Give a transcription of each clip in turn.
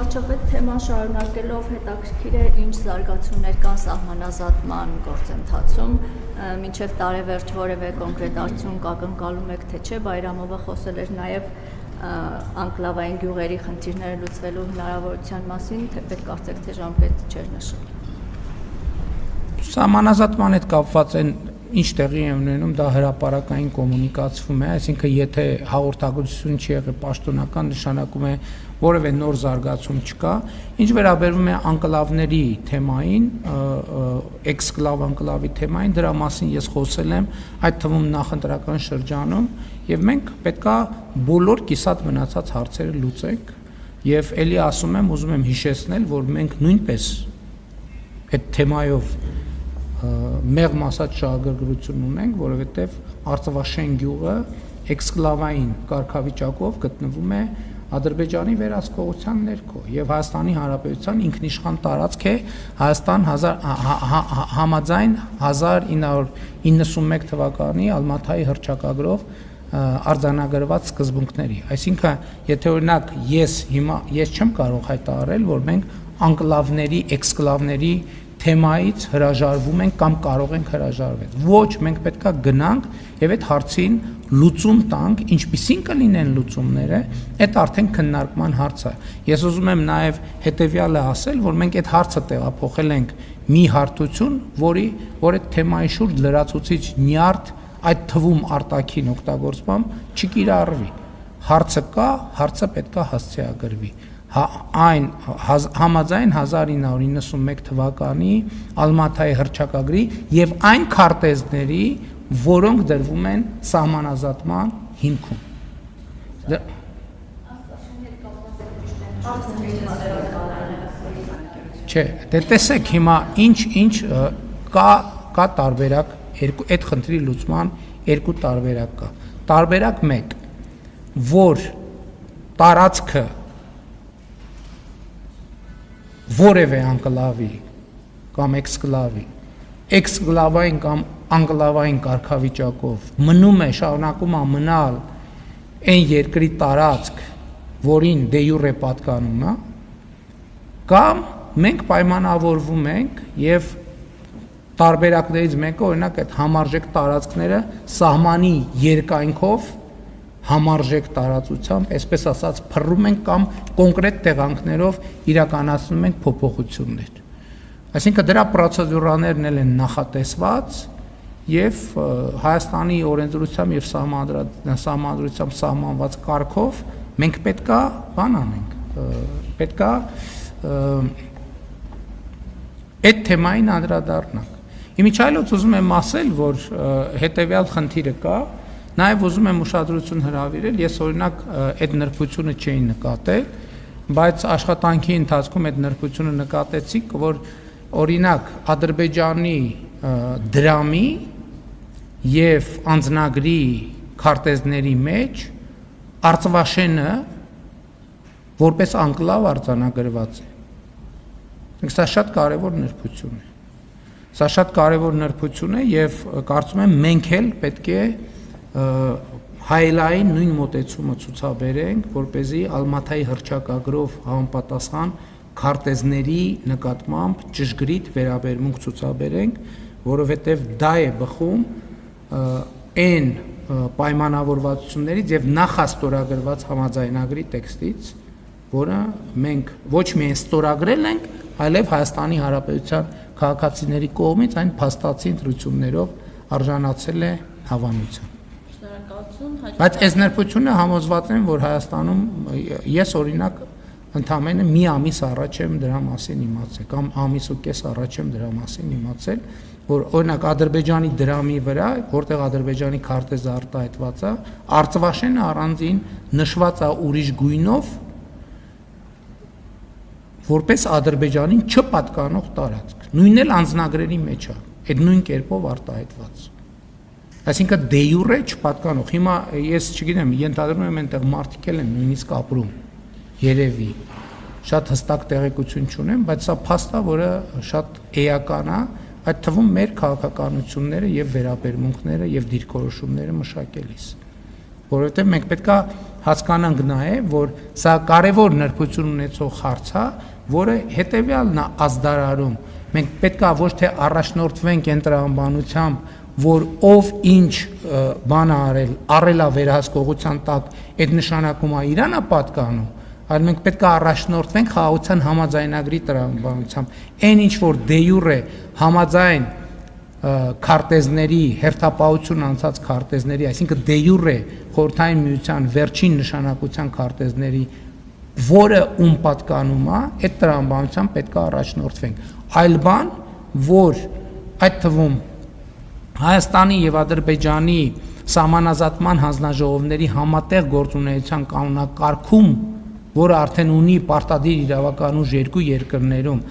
վարչապետ թեման շարունակելով հետաքրքիր է ինչ զարգացումներ կան սահմանազատման գործընթացում, մինչև տարեվերջ որևէ կոնկրետ արդյունք ակնկալում եք թե չէ, Բայրամովը խոսել էր նաև անկլավային գյուղերի խնդիրները լուծվելու հնարավորության մասին, թե պետք կարծեք թե ժամկետ չէր նշել։ Սահմանազատման հետ կապված են ինչ տեղի է ունենում, դա հրապարակային կոմունիկացվում է, այսինքն եթե հաղորդագրություն չի եղել պաշտոնական, նշանակում է որևէ նոր զարգացում չկա, ինչ վերաբերում է անկլավների թեմային, էքսկլավ անկլավի թեմային, դրա մասին ես խոսել եմ, այդ թվում նախընտրական շրջանում, եւ մենք պետքա բոլոր կիսատ մնացած հարցերը լուծենք, եւ ելի ասում եմ, ուզում եմ հիշեցնել, որ մենք նույնպես այդ թեմայով մեղմ ասած շահագրգռություն ունենք, որովհետև Արցախաշեն գյուղը էքսկլավային կարգավիճակով գտնվում է Ադրբեջանի վերահսկողության ներքո եւ Հայաստանի Հանրապետության ինքնիշխան տարածք է Հայաստան համաձայն 1991 թվականի Ալմաթայի հռչակագրով արձանագրված սկզբունքների։ Այսինքն, եթե օրինակ ես չեմ կարող հայտարարել, որ մենք անկլավների, էքսկլավների թեմայից հրաժարվում ենք կամ կարող ենք հրաժարվել։ Ոչ, մենք պետքա գնանք եւ այդ հարցին լուծում տանք, ինչպիսին կլինեն լուծումները, այդ արդեն քննարկման հարց է։ Ես ուզում եմ նաեւ հետեւյալը ասել, որ մենք այդ հարցը տեղափոխել ենք մի հարթություն, որ այդ թեմայի շուրջ լրացուցիչ նյարդ, այդ թվում արտաքին օգտագործմամբ չկիրառվի։ Հարցը կա, հարցը պետքա հասցեագրվի։ Այն համաձայն 1991 թվականի Ալմաթայի հռչակագրի եւ այն քարտեզների, որոնք դրվում են սահմանազատման հիմքում։ Չէ, դե տեսեք հիմա ինչ կա տարբերակ, այդ խնդրի լուծման երկու տարբերակ կա։ Տարբերակ 1, որ տարածքը որևէ անկլավի կամ էքսկլավային կամ անկլավային կարգավիճակով մնում է, շարունակում է մնալ այն երկրի տարածք, որին դե յուրե պատկանում է, կամ մենք պայմանավորվում ենք եւ տարբերակներից մեկը օրինակ այդ համարժեք տարածքները սահմանի երկայնքով համարժեք տարածությամբ, այսպես ասած, փռում ենք կամ կոնկրետ տեղանքներով իրականացնում ենք փոփոխություններ։ Այսինքն դրա պրոցեդուրաներն են նախատեսված եւ Հայաստանի օրենսդրությամբ եւ սահմանադրությամբ սահմանված կարգով մենք պետքա բան անենք, պետքա այդ թեմային անդրադառնանք։ Իմիջիայլոց ուզում եմ ասել, որ հետեւյալ խնդիրը կա, նաև ուզում եմ ուշադրություն հրավիրել, ես օրինակ այդ նրբությունը չէի նկատել, բայց աշխատանքի ընթացքում այդ նրբությունը նկատեցի, որ օրինակ Ադրբեջանի դրամի եւ անձնագրի քարտեզների մեջ Արցախաշենը որպես անկլավ արձանագրված է։ Սա շատ կարևոր նրբություն է։ Սա շատ կարևոր նրբություն է եւ կարծում եմ մենք էլ պետք է հայելային նույն մոտեցումը ցուցաբերենք, որպեսզի Ալմաթայի հռչակագրով համապատասխան քարտեզների նկատմամբ ճշգրիտ վերաբերմունք ցուցաբերենք, որովհետև դա է բխում այն պայմանավորվածություններից եւ նախաստորագրված համաձայնագրի տեքստից, որը մենք ոչ միայն ստորագրել ենք, այլև Հայաստանի Հանրապետության քաղաքացիների կողմից այն փաստացի ընտրություններով արժանացել է հավանության։ Բայց այս նրբությունը համոզված եմ, որ Հայաստանում ես օրինակ ընդամենը մի ամիս առաջ եմ դրա մասին իմացել, կամ ամիս ու կես առաջ եմ դրա մասին իմացել, որ օրինակ Ադրբեջանի դրամի վրա, որտեղ Ադրբեջանի քարտեզը արտահայտված է, Արցախաշենը առանձին նշված է ուրիշ գույնով, որպես Ադրբեջանին չպատկանող տարածք, նույնն էլ անձնագրերի մեջ է, այդ նույն կերպով արտահայտված։ Այսինքն դե յուրե չպատկանող։ Հիմա ես չգիտեմ, ենթադրում եմ այնտեղ մարդիկ են նույնիսկ ապրում, երևի, շատ հստակ տեղեկություն չունեմ, բայց սա փաստ է, որը շատ էական է, այդ թվում մեր քաղաքականությունները եւ վերաբերմունքները եւ դիրքորոշումները մշակելիս։ որովհետև մենք պետք է հասկանանք նաև, որ սա կարևոր նրբություն ունեցող հարց է, որը հետևյալն է ազդարարում։ Մենք պետք է ոչ թե առաջնորդվենք այն տրամաբանությամբ, որ ով ինչ բան արել է վերահսկողության տակ, այդ նշանակում է իրան է պատկանում, այլ մենք պետք է առաջնորդվենք խաղաղության համաձայնագրի տրամաբանությամբ։ Այն ինչ որ դե յուրե համաձայն քարտեզների, հերթապահություն անցած քարտեզների, այսինքն դե յուրե խորհրդային միության վերջին նշանակության քարտեզների, որը ում պատկանում է, այդ տրամաբանությամբ պետք է առաջնորդվենք։ Այլ բան, որ այդ թվում Հայաստանի եւ Ադրբեջանի սահմանազատման հանձնաժողովների համատեղ գործունեության կանոնակարգում, որը արդեն ունի պարտադիր իրավական ուժ երկու երկրներում,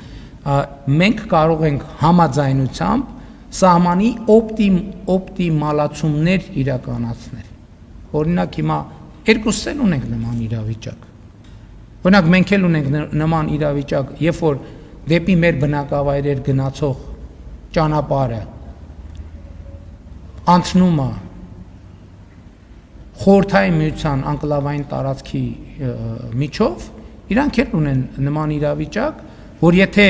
մենք կարող ենք համաձայնությամբ սահմանի օպտիմալացումներ իրականացնել։ Օրինակ հիմա երկուսս էլ ունենք նման իրավիճակ։ Օրինակ մենք էլ ունենք նման իրավիճակ, երբ որ դեպի մեր բնակավայրեր գնացող ճանապարհը անցնում է խորհրդային միության անկլավային տարածքի միջով, իրանք էլ ունեն նման իրավիճակ, որ եթե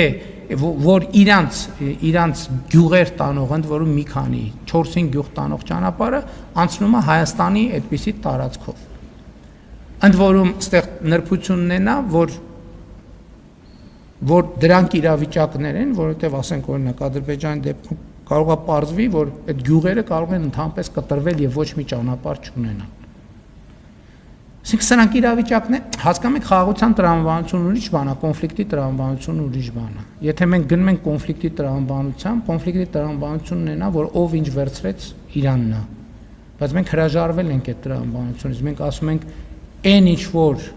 որ իրանց գյուղեր տանող, ընդ որում մի քանի 4-5 գյուղ տանող ճանապարհը անցնում է Հայաստանի այդպիսի տարածքով։ Ընդ որում այստեղ նրբությունն է նա, որ դրանք իրավիճակներ են, որովհետև ասենք օրինակ Ադրբեջանի դեպքում կարող է պարզվի, որ այդ գյուղերը կարող են ընդհանրապես կտրվել եւ ոչ մի ճանապարհ չունենան։ Այսինքն սրանք իրավիճակն է, հասկանում եք, խաղաղության տրամաբանությունը ուրիշ բան է, կոնֆլիկտի տրամաբանությունը ուրիշ բան է։ Եթե մենք գնում ենք կոնֆլիկտի տրամաբանությամբ, կոնֆլիկտի տրամաբանությունն է նա, որ ով ինչ վերցրեց Իրանն է։ Բայց մենք հրաժարվել ենք այդ տրամաբանությունից, մենք ասում ենք այն ինչ որ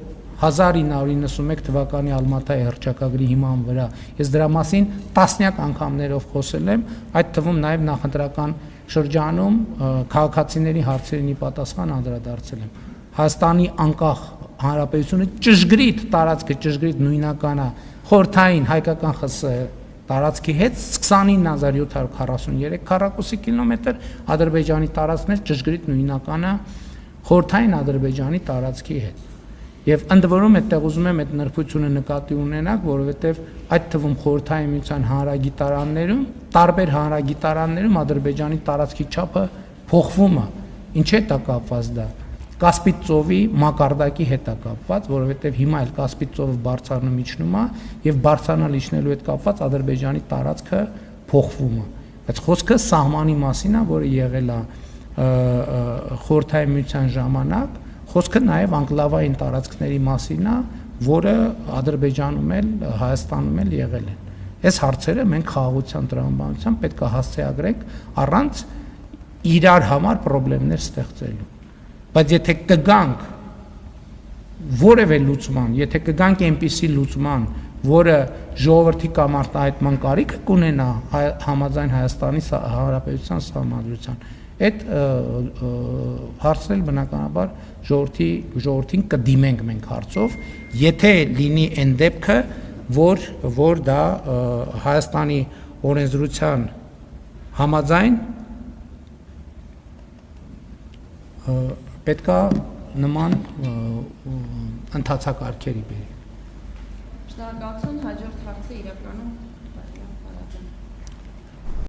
1991 թվականի Ալմատայի հռչակագրի հիման վրա, ես դրա մասին տասնյակ անգամներով խոսել եմ, այդ թվում նաև նախընտրական շրջանում քաղաքացիների հարցերին պատասխան անդրադարձել եմ։ Հայաստանի անկախ հանրապետությունը ճշգրիտ տարածքը, ճշգրիտ նույնական է խորհրդային հայկական ԽՍՀ տարածքի հետ 29743 քառակուսի կիլոմետր, Ադրբեջանի տարածքն էլ ճշգրիտ նույնական է խորհրդային Ադրբեջանի տարածքի հետ։ Եվ ընդ որում այդտեղ ուզում եմ այդ նրբությունը նկատի ունենալ, որովհետև այդ թվում խորհրդային միության հանրագիտարաններում, տարբեր հանրագիտարաններում Ադրբեջանի տարածքի չափը փոխվում է։ Ինչ հետ է կապված դա։ Կասպից ծովի մակարդակի հետ է կապված, որովհետև հիմա էլ Կասպից ծովը բարձրանում իջնում է եւ բարձրանալ իջնելու հետ կապված Ադրբեջանի տարածքը փոխվում է։ Բայց խոսքը սահմանի մասին է, որը եղել է խորհրդային միության ժամանակ, խոսքը նաև անկլավային տարածքների մասին է, որը Ադրբեջանում էլ, Հայաստանում էլ եղել են։ Այս հարցերը մենք խաղաղության տրամաբանությամբ պետք է հասցեագրենք առանց իրար համար խնդիրներ ստեղծելու։ Բայց եթե կգանք որևէ լուծման, եթե կգանք այնպիսի լուծման, որը ժողովրդի կամ արտահայտման կարիք կունենա համաձայն Հայաստանի Հանրապետության սահմանադրության, այդ հարցն էլ բնականաբար ժողովրդին կդիմենք մենք հարցով, եթե լինի այն դեպքը, որ դա Հայաստանի օրենսդրության համաձայն պետք է նման ընթացակարգերի բերի։ Շնորհակալություն, հաջորդ հարցը իրականում